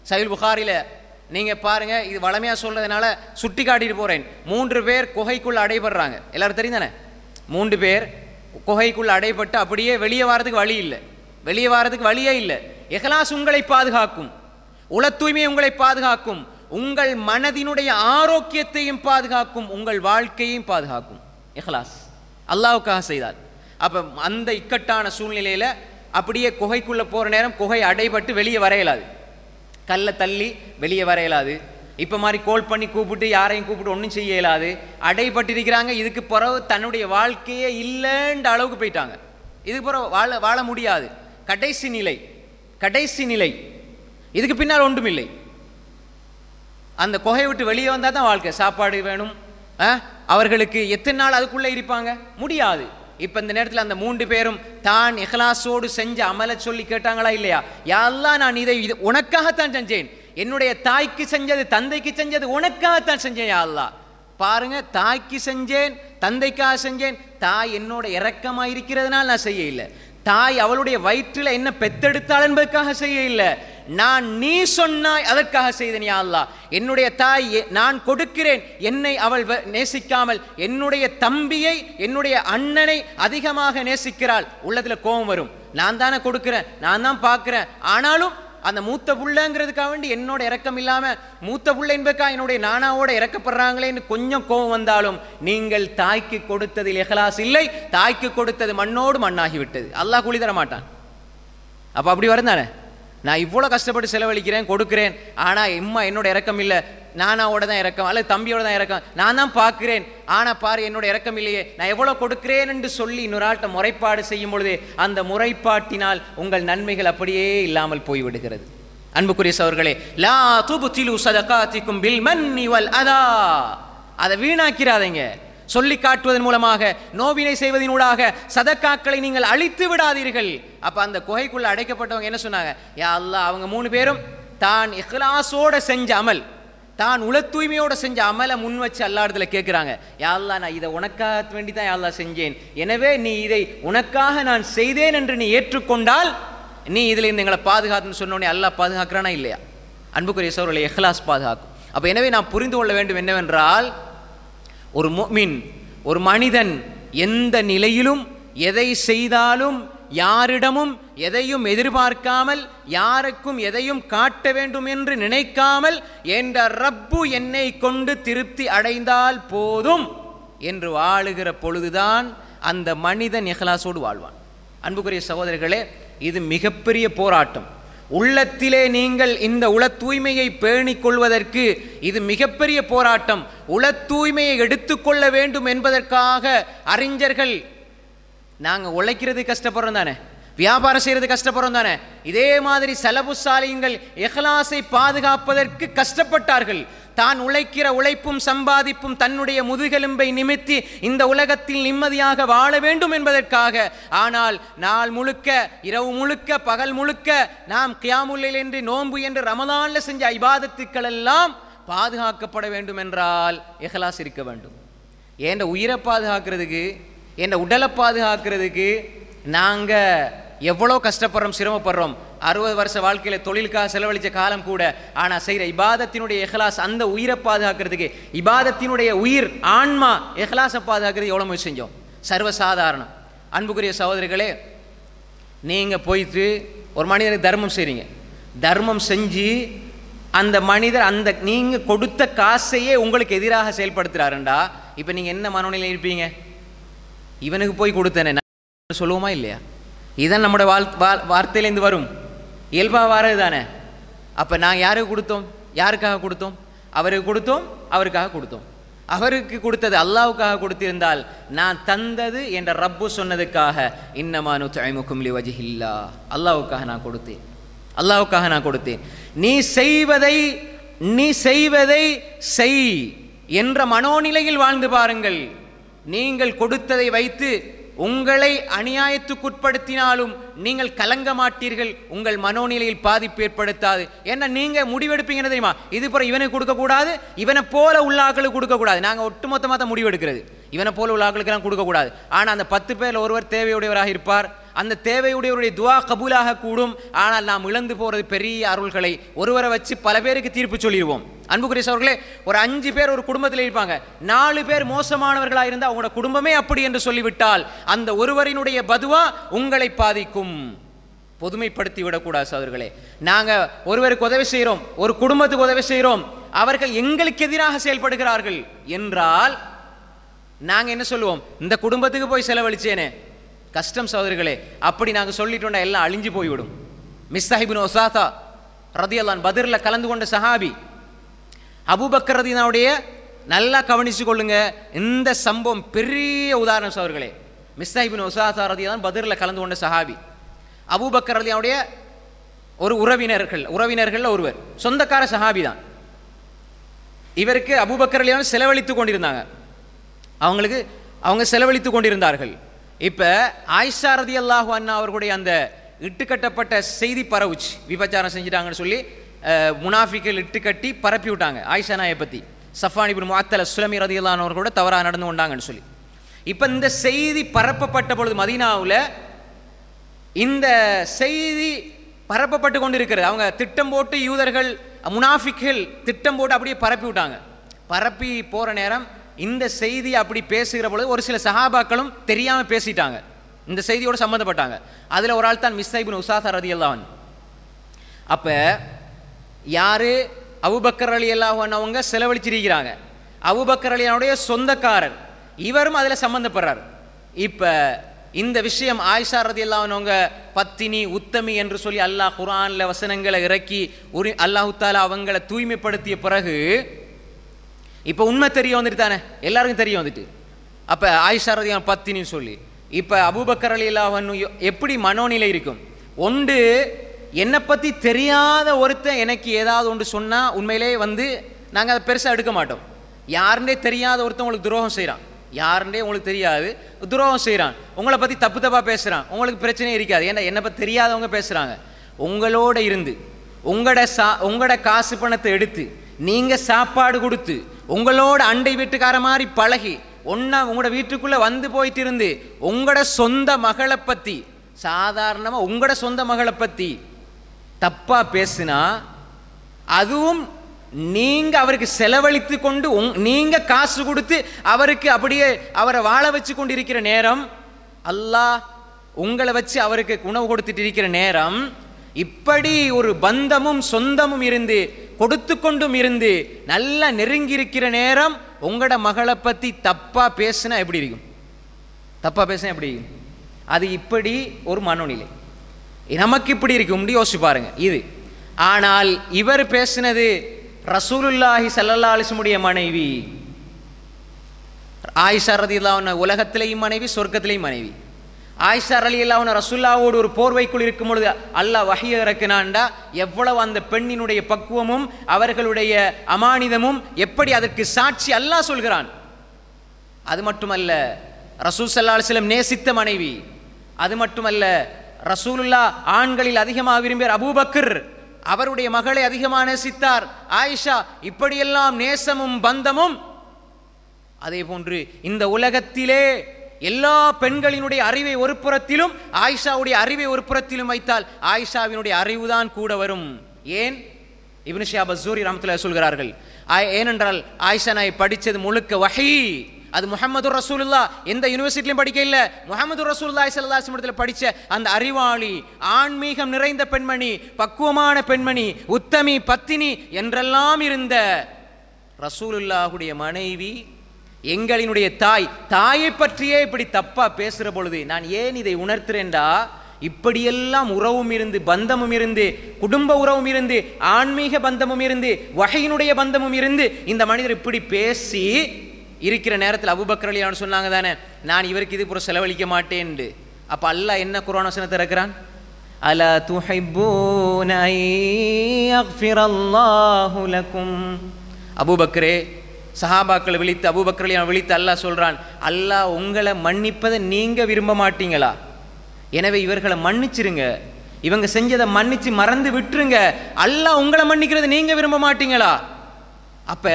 சஹீஹ் புகாரியில் நீங்கள் பாருங்கள், இது வளமையாக சொல்கிறதுனால சுட்டி காட்டிட்டு போகிறேன். 3 பேர் குகைக்குள்ளே அடைபடுறாங்க. எல்லோரும் தெரியும் தானே? 3 பேர் குகைக்குள்ளே அடைபட்டு அப்படியே வெளியே வாரதுக்கு வழி இல்லை, வெளியே வாரதுக்கு வழியே இல்லை. இஹ்லாஸ் உங்களை பாதுகாக்கும், உள தூய்மை உங்களை பாதுகாக்கும், உங்கள் மனதினுடைய ஆரோக்கியத்தையும் பாதுகாக்கும், உங்கள் வாழ்க்கையையும் பாதுகாக்கும். இஹ்லாஸ் அல்லாஹ்வுக்காக செய்தால். அப்போ அந்த இக்கட்டான சூழ்நிலையில் அப்படியே குகைக்குள்ளே போகிற நேரம் குகை அடைபட்டு வெளியே வர இயலாது, கல்லை தள்ளி வெளியே வர இயலாது. இப்போ மாதிரி கோல் பண்ணி கூப்பிட்டு யாரையும் கூப்பிட்டு ஒன்றும் செய்ய இயலாது. அடைபட்டிருக்கிறாங்க. இதுக்கு பிறகு தன்னுடைய வாழ்க்கையே இல்லைன்ற அளவுக்கு போயிட்டாங்க. இதுக்கு பிறகு வாழ முடியாது. கடைசி நிலை, கடைசி நிலை. இதுக்கு பின்னால் ஒன்றும் இல்லை. அந்த குகையை விட்டு வெளியே வந்தால் தான் வாழ்க்கை. சாப்பாடு வேணும். அவர்களுக்கு எத்தனை நாள் அதுக்குள்ளே இருப்பாங்க? முடியாது. இப்போ இந்த நேரத்தில் அந்த 3 பேரும் தான் இஹ்லாஸோடு செஞ்ச அமலை சொல்லி கேட்டாங்களா இல்லையா? யா அல்லாஹ், நான் இதை உனக்காகத்தான் செஞ்சேன். என்னுடைய தாய்க்கு செஞ்சது, தந்தைக்கு செஞ்சது உனக்காகத்தான் செஞ்சேன் யா அல்லாஹ். பாருங்க, தாய்க்கு செஞ்சேன், தந்தைக்காக செஞ்சேன். தாய் என்னோட இரக்கமாக இருக்கிறதுனால நான் செய்ய இல்லை. தாய் அவளுடைய வயிற்றில் என்ன பெத்தெடுத்தாள் என்பதற்காக செய்ய இல்லை. நான் நீ சொன்னாய் அதற்காக செய்தேன் யா அல்லாஹ். என்னுடைய தாய் நான் கொடுக்கிறேன், என்னை அவள் நேசிக்காமல் என்னுடைய தம்பியை, என்னுடைய அண்ணனை அதிகமாக நேசிக்கிறாள். உள்ளத்தில் கோபம் வரும். நான் தானே கொடுக்கிறேன், நான் தான் பார்க்கிறேன். ஆனாலும் அந்த மூத்த புள்ளங்கிறதுக்காக வேண்டி என்னோட இறக்கம் இல்லாமல் மூத்த புள்ள என்பதுக்காக என்னுடைய நானாவோட இறக்கப்படுறாங்களேன்னு கொஞ்சம் கோபம் வந்தாலும் நீங்கள் தாய்க்கு கொடுத்ததில் இஹ்லாஸ் இல்லை. தாய்க்கு கொடுத்தது மண்ணோடு மண்ணாகிவிட்டது. அல்லாஹ் கூலி தர மாட்டான். அப்போ அப்படி வரும் தானே? நான் இவ்வளோ கஷ்டப்பட்டு செலவழிக்கிறேன், கொடுக்குறேன், ஆனால் எம்மா என்னோட இறக்கம் இல்லை, நானாவோட தான் இறக்கம் அல்லது தம்பியோட தான் இறக்கம், நான் தான் பார்க்குறேன், ஆனால் பாரு என்னோட இறக்கம் இல்லையே, நான் எவ்வளோ கொடுக்கிறேன் என்று சொல்லி இன்னொரு ஆள்கிட்ட முறைப்பாடு செய்யும் பொழுது அந்த முறைப்பாட்டினால் உங்கள் நன்மைகள் அப்படியே இல்லாமல் போய்விடுகிறது. அன்புக்குரிய சகோதரர்களே, லா துப்திலு ஸதகாத்திக்கும் பில் மன்னி வல் அதா. அதை வீணாக்கிறாதீங்க. சொல்லி காட்டுவதன் மூலமாக, நோவினை செய்வதனூடாக சதக்காக்களை நீங்கள் அழித்து விடாதீர்கள். அப்போ அந்த குகைக்குள்ள அடைக்கப்பட்டவங்க என்ன சொன்னாங்க? யா அல்லாஹ், அவங்க 3 பேரும் தான் இஹ்லாஸோட செஞ்ச அமல், தான் உள தூய்மையோட செஞ்ச அமலை முன் வச்சு அல்லாஹ்விடத்துல கேட்குறாங்க. யா அல்லாஹ், நான் இதை உனக்காக வேண்டி தான் யா அல்லாஹ் செஞ்சேன். எனவே நீ இதை உனக்காக நான் செய்தேன் என்று நீ ஏற்றுக்கொண்டால் நீ இதில் இருந்து எங்களை பாதுகாத்துன்னு சொன்னோடனே அல்லாஹ் பாதுகாக்கிறானா இல்லையா? அன்புக்குரிய சகோதரர்களே, இஹ்லாஸ் பாதுகாக்கும். அப்போ எனவே நாம் புரிந்து கொள்ள வேண்டும் என்னவென்றால், ஒரு முஃமின், ஒரு மனிதன் எந்த நிலையிலும் எதை செய்தாலும் யாரிடமும் எதையும் எதிர்பார்க்காமல், யாருக்கும் எதையும் காட்ட வேண்டும் என்று நினைக்காமல், என்ற ரப்பு என்னை கொண்டு திருப்தி அடைந்தால் போதும் என்று வாழுகிற பொழுதுதான் அந்த மனிதன் இஹ்லாஸோடு வாழ்வான். அன்புக்குரிய சகோதரர்களே, இது மிகப்பெரிய போராட்டம். உள்ளத்திலே நீங்கள் இந்த உள தூய்மையை பேணிக் கொள்வதற்கு இது மிகப்பெரிய போராட்டம். உள தூய்மையை எடுத்துக்கொள்ள வேண்டும் என்பதற்காக அறிஞர்கள், நாங்கள் உழைக்கிறது கஷ்டப்படுறோம் தானே, வியாபாரம் செய்கிறது கஷ்டப்படுறோம் தானே, இதே மாதிரி சலபு சாலிஹீன்கள் இஹ்லாஸை பாதுகாப்பதற்கு கஷ்டப்பட்டார்கள். தான் உழைக்கிற உழைப்பும் சம்பாதிப்பும் தன்னுடைய முதுகெலும்பை நிமித்தி இந்த உலகத்தில் நிம்மதியாக வாழ வேண்டும் என்பதற்காக. ஆனால் நாள் முழுக்க, இரவு முழுக்க, பகல் முழுக்க நாம் கியாமுல் லைல் என்று, நோன்பு என்று, ரமலான்ல செஞ்ச இபாதத்துக்கள் எல்லாம் பாதுகாக்கப்பட வேண்டும் என்றால் இஹ்லாஸ் இருக்க வேண்டும். என்ற உயிரை பாதுகாக்கிறதுக்கு, என்ற உடலை பாதுகாக்கிறதுக்கு நாங்கள் எவ்வளோ கஷ்டப்படுறோம், சிரமப்படுறோம். 60 வருஷ வாழ்க்கையில் தொழிலுக்காக செலவழித்த காலம் கூட. ஆனால் செய்கிற இபாதத்தினுடைய இஹ்லாஸ், அந்த உயிரை பாதுகாக்கிறதுக்கு, இபாதத்தினுடைய உயிர் ஆன்மா இஹ்லாஸை பாதுகாக்கிறது எவ்வளோ முயற்சி செஞ்சோம். சர்வசாதாரணம். அன்புக்குரிய சகோதரிகளே, நீங்கள் போயிட்டு ஒரு மனிதனுக்கு தர்மம் செய்கிறீங்க. தர்மம் செஞ்சு அந்த மனிதர் அந்த நீங்கள் கொடுத்த காசையே உங்களுக்கு எதிராக செயல்படுத்துகிறாருண்டா, இப்போ நீங்கள் என்ன மனநிலையில் இருப்பீங்க? இவனுக்கு போய் கொடுத்தேனே சொல்லுவோமா இல்லையா? இதுதான் நம்மளோட வார்த்தையிலேருந்து வரும், இயல்பாக வாரது தானே. அப்போ நாங்கள் யாருக்கு கொடுத்தோம்? யாருக்காக கொடுத்தோம்? அவருக்கு கொடுத்தோம், அவருக்காக கொடுத்தோம். அவருக்கு கொடுத்தது அல்லாஹ்வுக்காக கொடுத்திருந்தால், நான் தந்தது என்ற ரப்பு சொன்னதுக்காக, இன்னமா நுத்இமுக்கும் லிவஜ்ஹில்லாஹ், அல்லாஹ்வுக்காக நான் கொடுத்தேன், அல்லாஹ்வுக்காக நான் கொடுத்தேன். நீ செய்வதை செய் என்ற மனோநிலையில் வாழ்ந்து பாருங்கள். நீங்கள் கொடுத்ததை வைத்து உங்களை அநியாயத்துக்குட்படுத்தினாலும் நீங்கள் கலங்க மாட்டீர்கள். உங்கள் மனோநிலையில் பாதிப்பு ஏற்படுத்தாது. ஏன்னா நீங்கள் முடிவெடுப்பீங்கன்னு தெரியுமா? இது போல இவனுக்கு கொடுக்கக்கூடாது, இவனை போல உள்ள ஆக்களுக்கு கொடுக்கக்கூடாது. நாங்கள் ஒட்டுமொத்தமாக தான் முடிவெடுக்கிறது. இவனை போல உள்ள ஆக்களுக்கெல்லாம் கொடுக்கக்கூடாது. ஆனால் அந்த 10 பேரில் ஒருவர் தேவையுடையவராக இருப்பார். அந்த தேவையுடையவருடைய துவா கபூலாக கூடும். ஆனால் நாம் இழந்து போகிறது பெரிய அருள்களை. ஒருவரை வச்சு பல பேருக்கு தீர்ப்பு சொல்லிடுவோம். அன்புக்குரிய சகோதரர்களே, ஒரு 5 பேர் ஒரு குடும்பத்தில் இருப்பாங்க, 4 பேர் மோசமானவர்களாக இருந்தால் அவங்களோட குடும்பமே அப்படி என்று சொல்லிவிட்டால் அந்த ஒருவரினுடைய பதுவா உங்களை பாதிக்கும். பொதுமைப்படுத்தி விடக்கூடாது சகோதரர்களே. நாங்கள் ஒருவருக்கு உதவி செய்கிறோம், ஒரு குடும்பத்துக்கு உதவி செய்கிறோம், அவர்கள் எங்களுக்கு எதிராக செயல்படுகிறார்கள் என்றால் நாங்கள் என்ன சொல்லுவோம்? இந்த குடும்பத்துக்கு போய் செலவழிச்சேனே, கஷ்டம் சகோதரர்களே. அப்படி நாங்கள் சொல்லிட்டோம்னா எல்லாம் அழிஞ்சு போய்விடும். மிஸ்ஸாஹ் இப்னு உஸாஸா ரதியல்லாஹு அன்ஹு பத்ரில் கலந்து கொண்ட சஹாபி. அபூபக்கர் ரதியல்லாஹுடைய நல்லா கவனிச்சு கொள்ளுங்க, இந்த சம்பவம் பெரிய உதாரணம் சகோதரர்களே. மிஸ்ஸாஹ் இப்னு உஸாஸா ரதியல்லாஹு அன்ஹு பத்ரில் கலந்து கொண்ட சஹாபி. அபூபக்கர் ரலியல்லாஹுடைய ஒரு உறவினர்கள் ஒருவர், சொந்தக்கார சஹாபி தான். இவருக்கு அபூபக்கர் ரலியல்லாஹு அன்ஹு செலவழித்து கொண்டிருந்தாங்க, அவங்க செலவழித்து கொண்டிருந்தார்கள். இப்போ ஆயிஷா ரலியல்லாஹு அன்ஹா அவர்களுடைய அந்த இட்டுக்கட்டப்பட்ட செய்தி பரவுச்சு, விபச்சாரம் செஞ்சிட்டாங்கன்னு சொல்லி முனாஃபிக்கள் இட்டுக்கட்டி பரப்பி விட்டாங்க ஆயிஷா நாயை பற்றி. சஃபான் இப்னு முஅத்தல் சுலமி ரலியல்லாஹு அன்ஹு அவர்களோட தவறாக நடந்து கொண்டாங்கன்னு சொல்லி. இப்போ இந்த செய்தி பரப்பப்பட்ட பொழுது மதீனாவில் இந்த செய்தி பரப்பப்பட்டு கொண்டு இருக்கிறது. அவங்க திட்டம் போட்டு, யூதர்கள் முனாஃபிக்கள் திட்டம் போட்டு அப்படியே பரப்பி விட்டாங்க. பரப்பி போகிற நேரம் இந்த செய்தி அப்படி பேசுகிற பொழுது ஒரு சில சஹாபாக்களும் தெரியாமல் பேசிட்டாங்க, இந்த செய்தியோடு சம்மந்தப்பட்டாங்க. அதில் ஒரு ஆள் தான் மிஸ்ஸாஹ் இப்னு உஸாஸா ரலியல்லாஹு அன்ஹு. அப்போ யார்? அபூபக்கர் ரலியல்லாஹு அன்ஹு அவங்க செலவழிச்சிருக்கிறாங்க. அபூபக்கர் ரலியல்லாஹுடைய சொந்தக்காரர், இவரும் அதில் சம்மந்தப்படுறார். இப்போ இந்த விஷயம் ஆயிஷா ரலியல்லாஹு அன்ஹா அவங்க பத்தினி உத்தமி என்று சொல்லி அல்லாஹ் குர்ஆனில் வசனங்களை இறக்கி அல்லாஹ் தஆலா அவங்கள தூய்மைப்படுத்திய பிறகு இப்போ உண்மை தெரிய வந்துட்டு தானே, எல்லாருக்கும் தெரிய வந்துட்டு. அப்போ ஆயிஷா ரலியல்லாஹு பத்தினின்னு சொல்லி இப்போ அபூபக்கர் ரலியல்லாஹு அன்ஹு எப்படி மனோநிலை இருக்கும்? ஒன்று, என்னை பற்றி தெரியாத ஒருத்தன் எனக்கு ஏதாவது ஒன்று சொன்னால் உண்மையிலே நாங்கள் அதை பெருசாக எடுக்க மாட்டோம். யாருன்னே தெரியாத ஒருத்தன் உங்களுக்கு துரோகம் செய்கிறான், யாருன்னே உங்களுக்கு தெரியாது, துரோகம் செய்கிறான், உங்களை பற்றி தப்பாக பேசுகிறான், உங்களுக்கு பிரச்சனையே இருக்காது. ஏன்னா என்னை பற்றி தெரியாதவங்க பேசுகிறாங்க. உங்களோட இருந்து உங்களோட காசு பணத்தை எடுத்து நீங்கள் சாப்பாடு கொடுத்து உங்களோட அண்டை வீட்டுக்கார மாதிரி பழகி உங்களோட வீட்டுக்குள்ளே வந்து போயிட்டு இருந்து உங்களோட சொந்த மகளை பற்றி, சாதாரணமாக உங்களோட சொந்த மகளை பற்றி தப்பாக பேசுனா, அதுவும் நீங்கள் அவருக்கு செலவழித்து கொண்டு நீங்கள் காசு கொடுத்து அவருக்கு அப்படியே அவரை வாழ வச்சு கொண்டு இருக்கிற நேரம், அல்லாஹ் உங்களை வச்சு அவருக்கு உணவு கொடுத்துட்டு இருக்கிற நேரம், இப்படி ஒரு பந்தமும் சொந்தமும் இருந்து கொடுத்து கொண்டும் இருந்து நல்லா நெருங்கி இருக்கிற நேரம் உங்களோட மகளை பற்றி தப்பாக பேசுனா எப்படி இருக்கும்? தப்பாக பேசுனா எப்படி இருக்கும்? அது இப்படி ஒரு மனோநிலை நமக்கு இப்படி இருக்கும், யோசிச்சு பாருங்க இது. ஆனால் இவர் பேசினது ரசூலுல்லாஹி ஸல்லல்லாஹு அலைஹி வஸல்லம் மனைவி ஆயிஷா ரலியல்லாஹு அன்ஹா, உலகத்திலேயும் மனைவி, சொர்க்கத்திலேயும் மனைவி. ஆயிஷா ரலியல்லாஹு அன்ஹா ரசூலுல்லாஹோடு ஒரு போர்வைக்குள் இருக்கும் பொழுது அல்லாஹ் வஹீயை இறக்கினான்டா எவ்வளவு அந்த பெண்ணினுடைய பக்குவமும் அவர்களுடைய அமானிதமும் எப்படி அதற்கு சாட்சி அல்லாஹ் சொல்கிறான். அது மட்டுமல்ல, ரசூல் ஸல்லல்லாஹு அலைஹி வஸல்லம் நேசித்த மனைவி. அது மட்டுமல்ல, ரசூலுல்லாஹ் ஆண்களில் அதிகமாக விரும்பிய அபூபக்கர் அவருடைய மகளை அதிகமாக நேசித்தார். ஆயிஷா, இப்படியெல்லாம் நேசமும் பந்தமும். அதே போன்று இந்த உலகத்திலே எல்லா பெண்களினுடைய அறிவை ஒரு புறத்திலும் ஆயிஷாவுடைய அறிவை ஒரு புறத்திலும் வைத்தால் ஆயிஷாவினுடைய அறிவுதான் கூட வரும். ஏன்? இப்னு ஷிஹாப் அஸ்-ஸூரி ரஹ்மத்துல்லாஹி சொல்கிறார்கள், ஏனென்றால் ஆயிஷா நாயை படித்தது முழுக்க வஹீ. அது முஹம்மது ரசூலுல்லாஹ் எந்த யூனிவர்சிட்டிலையும் படிக்க இல்லை, முஹம்மது ரசூலுல்லாஹி ஸல்லல்லாஹு அலைஹி வஸல்லம் படித்த அந்த அறிவாளி, ஆன்மீகம் நிறைந்த பெண்மணி, பக்குவமான பெண்மணி, உத்தமி, பத்தினி என்றெல்லாம் இருந்த ரசூலுல்லாஹுடைய மனைவி, எங்களினுடைய தாயை பற்றியே இப்படி தப்பா பேசுகிற பொழுது நான் ஏன் இதை உணர்த்துறேன்டா, இப்படியெல்லாம் உறவும் இருந்து, பந்தமும் இருந்து, குடும்ப உறவும் இருந்து, ஆன்மீக பந்தமும் இருந்து, வஹீயினுடைய பந்தமும் இருந்து இந்த மனிதர் இப்படி பேசி இருக்கிற நேரத்தில் அபூபக்கர் ரலியல்லாஹு அன்ஹு சொன்னாங்க தானே, நான் இவருக்கு இது புற செலவழிக்க மாட்டேன்னு. அப்போ அல்லாஹ் என்ன குர்ஆன் வசனத்தை இறக்குறான்? அலா துஹிப்பூன ஐ யக்ஃபிரல்லாஹு லக்கும். அபூபக்கரே, சஹாபாக்களை விழித்து அபூபக்கர் ரலியல்லாஹு அன்ஹு விழித்து அல்லாஹ் சொல்றான், அல்லாஹ் உங்களை மன்னிப்பதை நீங்க விரும்ப மாட்டீங்களா? எனவே இவர்களை மன்னிச்சிருங்க, இவங்க செஞ்சதை மன்னிச்சு மறந்து விட்டுருங்க. அல்லாஹ் உங்களை மன்னிக்கிறது நீங்க விரும்ப மாட்டீங்களா? அப்ப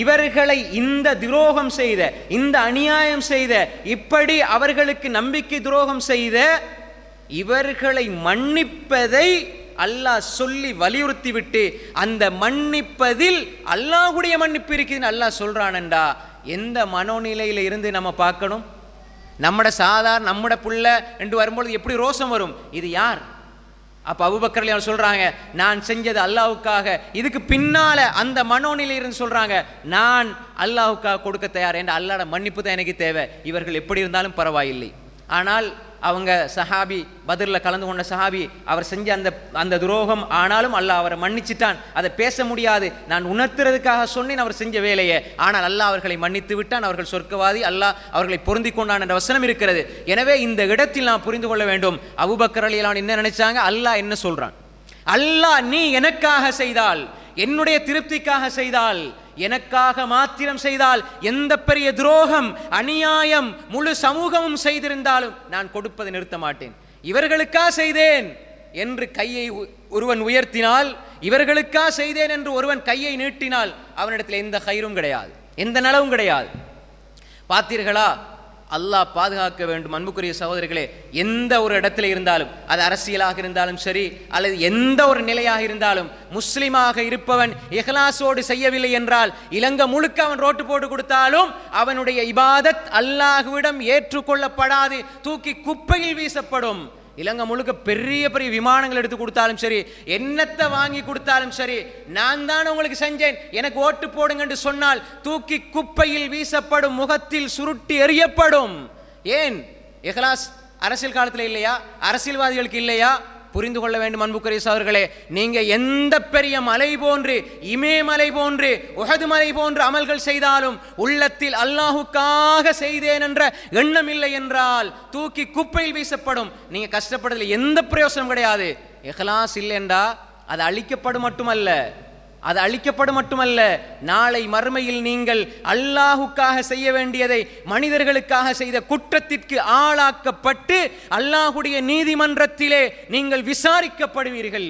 இவர்களை இந்த துரோகம் செய்த, இந்த அநியாயம் செய்த, இப்படி அவர்களுக்கு நம்பிக்கை துரோகம் செய்த இவர்களை மன்னிப்பதை அல்லாஹ் சொல்லி வலியுறுத்தி விட்டு அந்த மன்னிப்பதில் அல்லாஹ்வுடைய மன்னிப்பு இருக்குதுன்னு அல்லாஹ் சொல்றானண்டா எந்த மனோநிலையில இருந்து நம்ம பார்க்கணும்? நம்மட புள்ள என்று வரும்போது எப்படி ரோசம் வரும்? இது யார்? அப்ப அபூபக்கர் ரலியல்லாஹு சொல்றாங்க, நான் செஞ்சது அல்லாஹ்வுக்காக. இதுக்கு பின்னால அந்த மனோநிலையில இருந்து சொல்றாங்க, நான் அல்லாஹ்வுக்காக கொடுக்க தயார் என்ற அல்லாஹ்வோட மன்னிப்பு தான் எனக்கு தேவை. இவர்கள் எப்படி இருந்தாலும் பரவாயில்லை. ஆனால் அவங்க சஹாபி, பத்ரில் கலந்து கொண்ட சஹாபி, அவர் செஞ்ச அந்த துரோகம் ஆனாலும் அல்லாஹ் அவரை மன்னிச்சிட்டான். அதை பேச முடியாது, நான் உணர்த்துறதுக்காக சொன்னேன் அவர் செஞ்ச வேலையை. ஆனால் அல்லாஹ் அவர்களை மன்னித்து விட்டான், அவர்கள் சொர்க்கவாதி, அல்லாஹ் அவர்களை பொருந்தி கொண்டான் என்ற வசனம் இருக்கிறது. எனவே இந்த இடத்தில் நாம் புரிந்து கொள்ள வேண்டும், அபூபக்கர் ரலியல்லாஹு என்ன நினைச்சாங்க, அல்லாஹ் என்ன சொல்றான். அல்லாஹ் நீ எனக்காக செய்தால், என்னுடைய திருப்திக்காக செய்தால், எனக்காக மாத்திரம் செய்தால், எந்த பெரிய துரோகம் அநியாயம் முழு சமூகமும் செய்திருந்தாலும் நான் கொடுப்பதை நிறுத்த மாட்டேன். இவர்களுக்கா செய்தேன் என்று கையை ஒருவன் உயர்த்தினால், இவர்களுக்கா செய்தேன் என்று ஒருவன் கையை நீட்டினால் அவனிடத்தில் எந்த கயிறும் கிடையாது, எந்த நலவும் கிடையாது. பார்த்தீர்களா? அல்லாஹ் பாதுகாக்க வேண்டும். அன்புக்குரிய சகோதரிகளே, எந்த ஒரு இடத்துல இருந்தாலும், அது அரசியலாக இருந்தாலும் சரி, அல்லது எந்த ஒரு நிலையாக இருந்தாலும், முஸ்லிமாக இருப்பவன் இஹ்லாஸோடு செய்யவில்லை என்றால் இலங்கை முழுக்க அவன் ரோட்டு போட்டு கொடுத்தாலும் அவனுடைய இபாதத் அல்லாஹ்விடம் ஏற்றுக்கொள்ளப்படாது, தூக்கி குப்பையில் வீசப்படும். இலங்கை முழுக்க பெரிய பெரிய விமானங்கள் எடுத்து கொடுத்தாலும் சரி, என்னத்தை வாங்கி கொடுத்தாலும் சரி, நான் தான் உங்களுக்கு செஞ்சேன், எனக்கு ஓட்டு போடுங்க என்று சொன்னால் தூக்கி குப்பையில் வீசப்படும், முகத்தில் சுருட்டி எறியப்படும். ஏன்? இஹ்லாஸ் அரசியல் காலத்தில் இல்லையா? அரசியல்வாதிகளுக்கு இல்லையா? புரிந்து கொள்ள வேண்டும் அன்புக்குரிய சகோதரர்களே. நீங்க எந்த பெரிய மலை போன்று, இமயமலை போன்று, உஹது மலை போன்று அமல்கள் செய்தாலும் உள்ளத்தில் அல்லாஹ்வுக்காக செய்தேன் என்ற எண்ணம் இல்லை என்றால் தூக்கி குப்பையில் வீசப்படும். நீங்க கஷ்டப்படுறதுல எந்த பிரயோசனம் கிடையாது. இஹ்லாஸ் இல்லைண்டா அது அழிக்கப்படும் மட்டுமல்ல, நாளை மறுமையில் நீங்கள் அல்லாஹ்வுக்காக செய்ய வேண்டியதை மனிதர்களுக்காக செய்த குற்றத்திற்கு ஆளாக்கப்பட்டு அல்லாஹ்வுடைய நீதிமன்றத்திலே நீங்கள் விசாரிக்கப்படுவீர்கள்.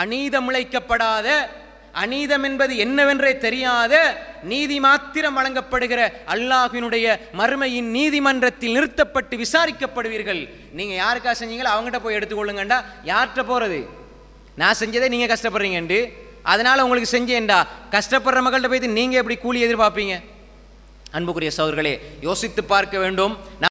அநீதம் இழைக்கப்படாத, அநீதம் என்பது என்னவென்றே தெரியாத, நீதி மாத்திரம் வழங்கப்படுகிற அல்லாஹ்வினுடைய மறுமையின் நீதிமன்றத்தில் நிறுத்தப்பட்டு விசாரிக்கப்படுவீர்கள். நீங்க யாருக்கா செஞ்சீங்களோ அவங்ககிட்ட போய் எடுத்துக்கொள்ளுங்கண்டா யார்கிட்ட போறது? நான் செஞ்சதை நீங்க கஷ்டப்படுறீங்கண்டு, அதனால உங்களுக்கு செஞ்சேன்டா, கஷ்டப்படுற மக்கள்கிட்ட போய் நீங்க எப்படி கூலி எதிர்பார்ப்பீங்க? அன்புக்குரிய சகோதரர்களே, யோசித்து பார்க்க வேண்டும்.